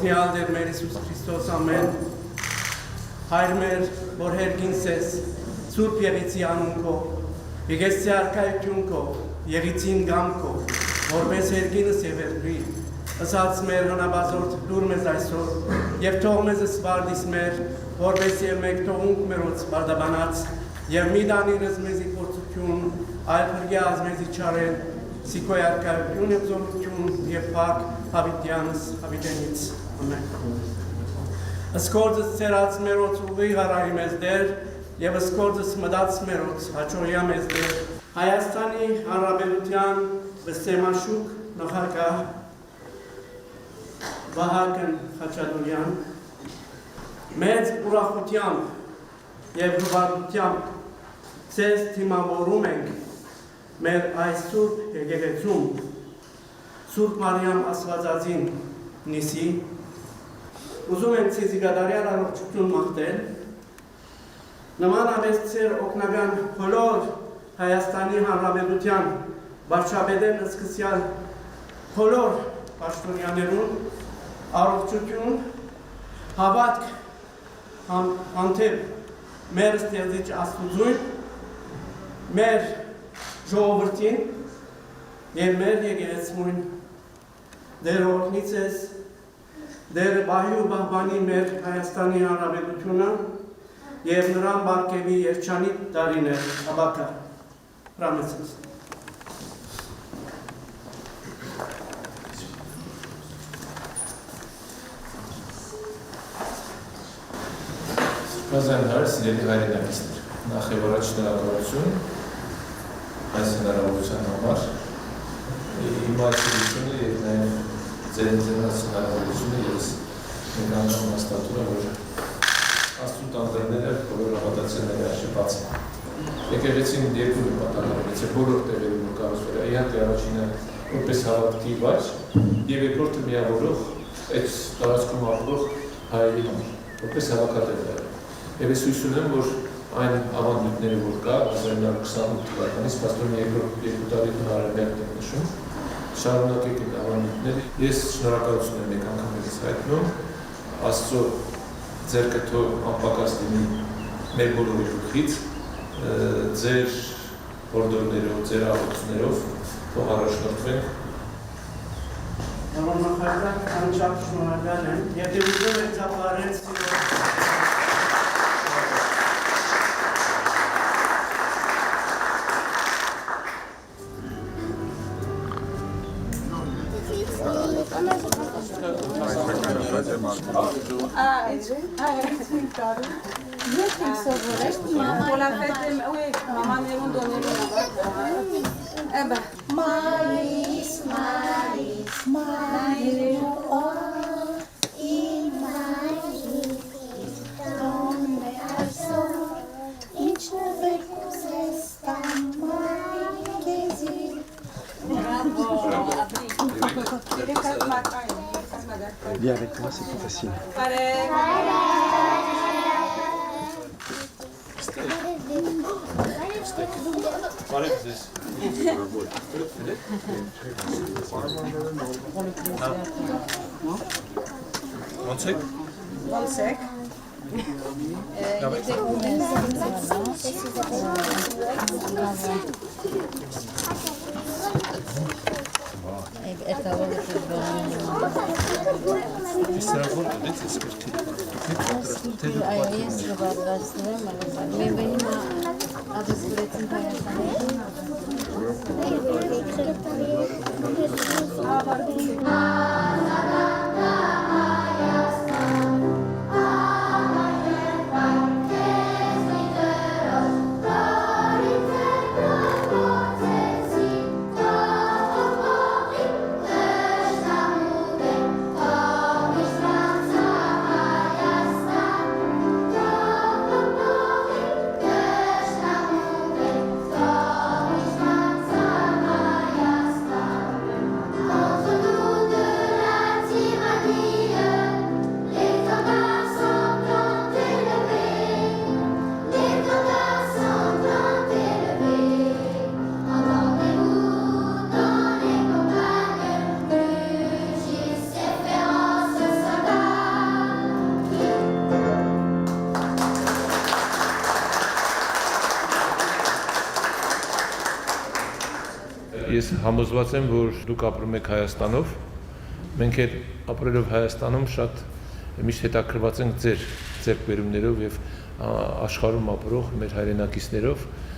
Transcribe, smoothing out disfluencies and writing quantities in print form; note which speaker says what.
Speaker 1: Օրհնյալ Տեր մեր Հիսուս Քրիստոս ամեն Հայր մեր որ հերգինս ես Սուրբ Եղիցի անուն քո Եկեցի արքայություն քո Եղիցին գամ քո որպես հերգինս եւ երբի Ասած մեր հնաբազորդ դուր մեզ այսօր եւ թող մեզ սվարդիս մեր որպես եւ մեկ թողունք մերոց բարդաբանած եւ մի դանիրս մեզի փորձություն այլ փրկյալ մեզի չարել Սիկոյ արքայություն եւ զորություն եւ փակ հավիտյանս հավիտենից ամեն Սկորձս ծերած մերոց ուղի հարայի մեզ դեր եւ սկորձս մտած մերոց հաջողյա մեզ դեր Հայաստանի Հանրապետության վստեմաշուկ նախագահ Վահագն Խաչատուրյան մեծ ուրախությամբ եւ հուվարությամբ ցես թիմավորում ենք մեր այս Սուրբ եկեղեցում Սուրբ Մարիամ Աստվածածին նիսի ուզում եմ ցեզիգադարյան առողջություն մաղթել նմանապես ծեր օգնական բոլոր Հայաստանի Հանրապետության վարչապետերն սկսյալ բոլոր պաշտոնյաներուն առողջություն հավատք հանդեպ մեր ստեղծիչ Աստուծուն մեր ժողովրդին եւ մեր եկեղեցուն դեր օրհնից ես դեր բահի ու բահբանի մեր Հայաստանի Հանրապետությունը եւ նրան բարգեւի երջանիկ տարիներ ավակա հրամեցես
Speaker 2: Կազանհար սիրելի հայրենակիցներ, նախ եւ առաջ շնորհակալություն այս հնարավորության համար իմ այցելությունը եւ նաեւ ձեր հնարավորությունը ես մեկ անգամ հաստատում եմ որ Աստծո տանտերները բոլոր հավատացյալները հաշվված են եկեղեցին երկու նպատակներ է բոլոր տեղերում կառուցվել է իհարկե առաջինը որպես հավատքի վայր եւ երկրորդը միավորող այդ տարածքում ապրող հայերի համար որպես հավաքատեղեր Եվ ես հույս ունեմ, որ այն ավանդույթները, որ կա 1928 թվականից պաստորն երկու տարի հարաբերակ եմ նշում, շարունակեք այդ ավանդույթները։ Ես շնորհակալություն եմ մեկ անգամ ես հայտնում, Աստծո ձեռքը թող անպակաս լինի մեր բոլորի գլխից, ձեր հորդորներով, ձեր աղոթքներով թող առաջնորդվենք։
Speaker 1: Պարոն նախագահ, անչափ շնորհակալ եմ, եթե ուզում եք ծափարել
Speaker 3: Viens avec moi, c'est plus facile.
Speaker 4: One sec.
Speaker 2: համոզված եմ, որ դուք ապրում եք Հայաստանով, մենք էլ ապրելով Հայաստանում շատ միշտ հետաքրքրված ենք ձեր ձեռքբերումներով եւ աշխարհում ապրող մեր հայրենակիցներով